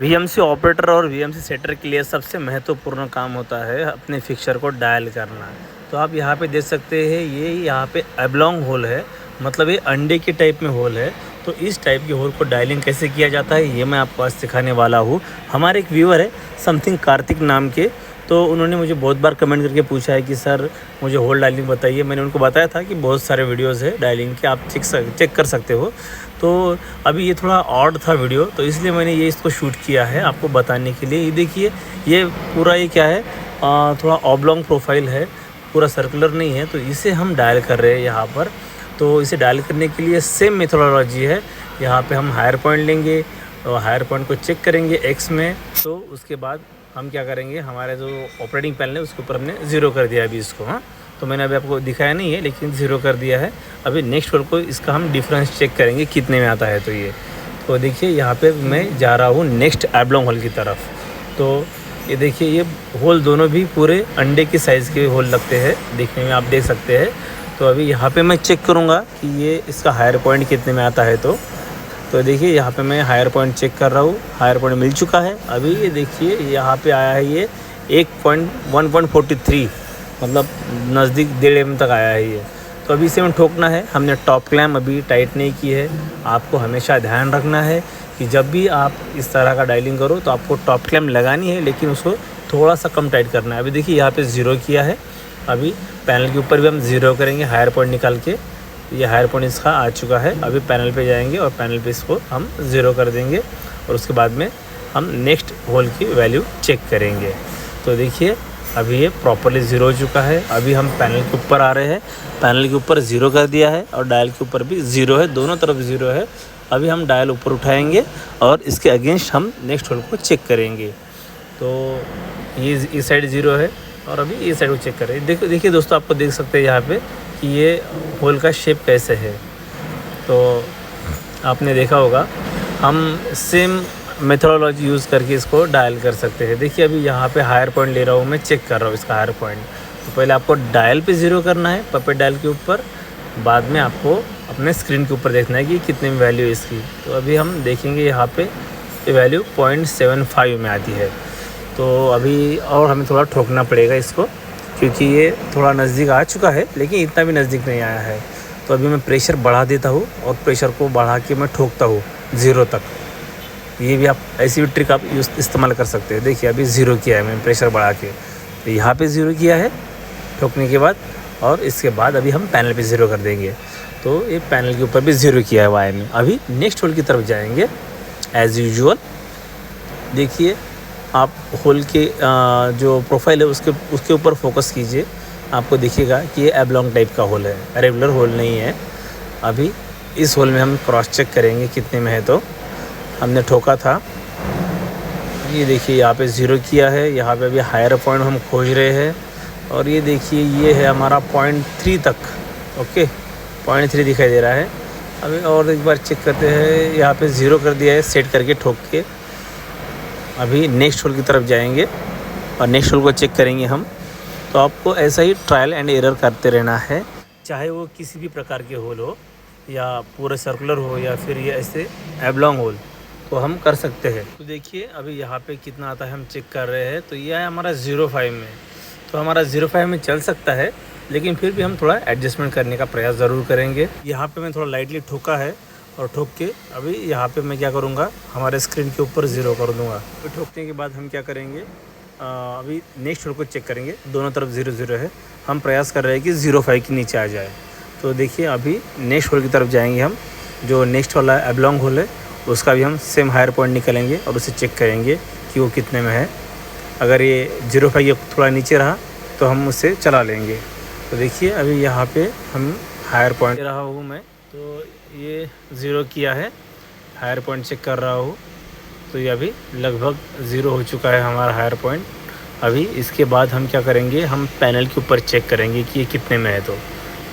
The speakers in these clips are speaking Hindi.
वीएमसी ऑपरेटर और वीएमसी सेटर के लिए सबसे महत्वपूर्ण काम होता है अपने फिक्सर को डायल करना। तो आप यहाँ पे देख सकते हैं ये यहाँ पे एबलॉन्ग होल है, मतलब ये अंडे के टाइप में होल है। तो इस टाइप के होल को डायलिंग कैसे किया जाता है ये मैं आपको आज सिखाने वाला हूँ। हमारे एक व्यूअर है समथिंग कार्तिक नाम के, तो उन्होंने मुझे बहुत बार कमेंट करके पूछा है कि सर मुझे होल डायलिंग बताइए। मैंने उनको बताया था कि बहुत सारे वीडियोस है डायलिंग के, आप चेक कर सकते हो। तो अभी ये थोड़ा ऑड था वीडियो, तो इसलिए मैंने ये इसको शूट किया है आपको बताने के लिए। ये देखिए ये पूरा ये क्या है, थोड़ा ऑब्लॉन्ग प्रोफाइल है, पूरा सर्कुलर नहीं है। तो इसे हम डायल कर रहे हैं यहाँ पर। तो इसे डायल करने के लिए सेम मेथोडोलॉजी है। यहाँ पे हम हायर पॉइंट लेंगे और हायर पॉइंट को चेक करेंगे एक्स में। तो उसके बाद हम क्या करेंगे, हमारे जो ऑपरेटिंग पैनल है उसके ऊपर हमने ज़ीरो कर दिया अभी इसको। हाँ, तो मैंने अभी आपको दिखाया नहीं है लेकिन ज़ीरो कर दिया है। अभी नेक्स्ट होल को इसका हम डिफरेंस चेक करेंगे कितने में आता है। तो ये तो देखिए यहाँ पे मैं जा रहा हूँ नेक्स्ट एबलॉन्ग होल की तरफ। तो ये देखिए ये होल दोनों भी पूरे अंडे के साइज़ के होल लगते हैं, देखने में आप देख सकते हैं। तो अभी यहाँ पे मैं चेक करूँगा कि ये इसका हायर पॉइंट कितने में आता है। तो देखिए यहाँ पे मैं हायर पॉइंट चेक कर रहा हूँ, हायर पॉइंट मिल चुका है। अभी ये देखिए यहाँ पे आया है ये 1.43, मतलब नज़दीक 1.5 mm तक आया है ये। तो अभी इसे में ठोकना है। हमने टॉप क्लैम्प अभी टाइट नहीं की है। आपको हमेशा ध्यान रखना है कि जब भी आप इस तरह का डायलिंग करो तो आपको टॉप क्लैम्प लगानी है, लेकिन उसको थोड़ा सा कम टाइट करना है। अभी देखिए यहाँ पे ज़ीरो किया है। अभी पैनल के ऊपर भी हम ज़ीरो करेंगे हायर पॉइंट निकाल के। ये हायर पॉइंट इसका आ चुका है। अभी पैनल पे जाएंगे और पैनल पे इसको हम ज़ीरो कर देंगे और उसके बाद में हम नेक्स्ट होल की वैल्यू चेक करेंगे। तो देखिए अभी ये प्रॉपरली ज़ीरो हो चुका है। अभी हम पैनल के ऊपर आ रहे हैं, पैनल के ऊपर ज़ीरो कर दिया है और डायल के ऊपर भी ज़ीरो है, दोनों तरफ ज़ीरो है। अभी हम डायल ऊपर उठाएंगे और इसके अगेंस्ट हम नेक्स्ट होल को चेक करेंगे। तो ये इस साइड ज़ीरो है और अभी ये साइड को चेक करें। देखिए दोस्तों, आपको देख सकते हैं यहाँ पे कि ये होल का शेप कैसे है। तो आपने देखा होगा, हम सेम मेथोडोलॉजी यूज़ करके इसको डायल कर सकते हैं। देखिए अभी यहाँ पे हायर पॉइंट ले रहा हूँ, मैं चेक कर रहा हूँ इसका हायर पॉइंट। तो पहले आपको डायल पे ज़ीरो करना है, पपेट डायल के ऊपर, बाद में आपको अपने स्क्रीन के ऊपर देखना है कि कितने में वैल्यू है इसकी। तो अभी हम देखेंगे यहाँ पे ये वैल्यू 0.75 में आती है। तो अभी और हमें थोड़ा ठोकना पड़ेगा इसको, क्योंकि ये थोड़ा नज़दीक आ चुका है लेकिन इतना भी नज़दीक नहीं आया है। तो अभी मैं प्रेशर बढ़ा देता हूँ और प्रेशर को बढ़ा के मैं ठोकता हूँ ज़ीरो तक। ये भी आप ऐसी भी ट्रिक आप इस्तेमाल कर सकते हैं। देखिए अभी ज़ीरो किया है मैंने प्रेशर बढ़ा के, तो यहाँ पे ज़ीरो किया है ठोकने के बाद, और इसके बाद अभी हम पैनल पे ज़ीरो कर देंगे। तो ये पैनल के ऊपर भी ज़ीरो किया है वायर में। अभी नेक्स्ट होल की तरफ जाएंगे एज़ यूजुअल। देखिए आप होल के जो प्रोफाइल है उसके ऊपर फोकस कीजिए, आपको दिखेगा कि ये एबलॉन्ग टाइप का होल है, रेगुलर होल नहीं है। अभी इस होल में हम क्रॉस चेक करेंगे कितने में है। तो हमने ठोका था, ये देखिए यहाँ पे ज़ीरो किया है। यहाँ पे अभी हायर पॉइंट हम खोज रहे हैं और ये देखिए ये है हमारा 0.3 तक। ओके, 0.3 दिखाई दे रहा है। अभी और एक बार चेक करते हैं, यहाँ पे ज़ीरो कर दिया है सेट करके ठोक के। अभी नेक्स्ट होल की तरफ जाएंगे और नेक्स्ट होल को चेक करेंगे हम। तो आपको ऐसा ही ट्रायल एंड एरर करते रहना है, चाहे वो किसी भी प्रकार के होल हो या पूरे सर्कुलर हो या फिर ये ऐसे एबलॉन्ग होल, तो हम कर सकते हैं। तो देखिए अभी यहाँ पे कितना आता है हम चेक कर रहे हैं। तो ये है हमारा 0.5 में। तो हमारा 0.5 में चल सकता है, लेकिन फिर भी हम थोड़ा एडजस्टमेंट करने का प्रयास ज़रूर करेंगे। यहाँ पे मैं थोड़ा लाइटली ठोका है और ठोक के अभी यहाँ पे मैं क्या करूँगा, हमारे स्क्रीन के ऊपर ज़ीरो कर दूँगा। तो ठोकने के बाद हम क्या करेंगे, अभी नेक्स्ट होल को चेक करेंगे। दोनों तरफ 0-0 है, हम प्रयास कर रहे हैं कि 0.5 के नीचे आ जाए। तो देखिए अभी नेक्स्ट होल की तरफ जाएंगे हम। जो नेक्स्ट वाला एबलॉन्ग होल है उसका भी हम सेम हायर पॉइंट निकालेंगे और उसे चेक करेंगे कि वो कितने में है। अगर ये 0.5 थोड़ा नीचे रहा तो हम उसे चला लेंगे। तो देखिए अभी यहाँ पे हम हायर पॉइंट दे रहा हूँ मैं, तो ये ज़ीरो किया है, हायर पॉइंट चेक कर रहा हूँ। तो ये अभी लगभग ज़ीरो हो चुका है हमारा हायर पॉइंट। अभी इसके बाद हम क्या करेंगे, हम पैनल के ऊपर चेक करेंगे कि ये कितने में है।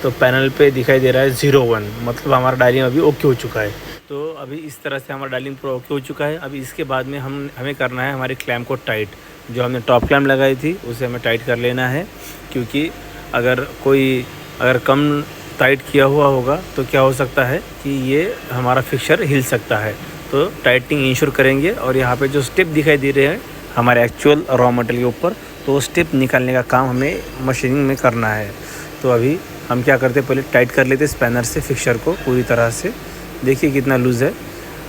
तो पैनल पे दिखाई दे रहा है 0.1, मतलब हमारा डायलिंग अभी ओके हो चुका है। तो अभी इस तरह से हमारा डायलिंग पूरा ओके हो चुका है। अभी इसके बाद में हमें करना है हमारे क्लैम्प को टाइट। जो हमने टॉप क्लैम्प लगाई थी उसे हमें टाइट कर लेना है, क्योंकि अगर कम टाइट किया हुआ होगा तो क्या हो सकता है कि ये हमारा फिक्सर हिल सकता है। तो टाइटनिंग इंश्योर करेंगे। और यहाँ पे जो स्टेप दिखाई दे रहे हैं हमारे एक्चुअल रॉ मटेरियल के ऊपर, तो वो स्टेप निकालने का काम हमें मशीनिंग में करना है। तो अभी हम क्या करते हैं, पहले टाइट कर लेते स्पैनर से फिक्सर को पूरी तरह से। देखिए कितना लूज़ है,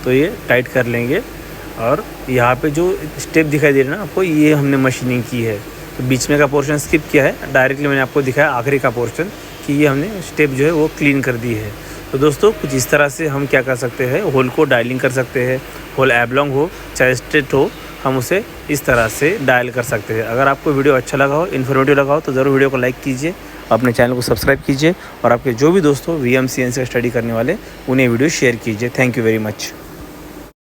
तो ये टाइट कर लेंगे। और यहाँ पे जो स्टेप दिखाई दे रहा है ना आपको, ये हमने मशीनिंग की है। तो बीच में का पोर्शन स्किप किया है, डायरेक्टली मैंने आपको दिखाया आखिरी का पोर्शन कि ये हमने स्टेप जो है वो क्लीन कर दी है। तो दोस्तों कुछ इस तरह से हम क्या कर सकते हैं, होल को डायलिंग कर सकते हैं। होल एबलॉन्ग हो चाहे स्ट्रेट हो, हम उसे इस तरह से डायल कर सकते हैं। अगर आपको वीडियो अच्छा लगा हो, इन्फॉर्मेटिव लगा हो, तो ज़रूर वीडियो को लाइक कीजिए, अपने चैनल को सब्सक्राइब कीजिए और आपके जो भी दोस्तों VMCNC का स्टडी करने वाले उन्हें वीडियो शेयर कीजिए। Thank you very much.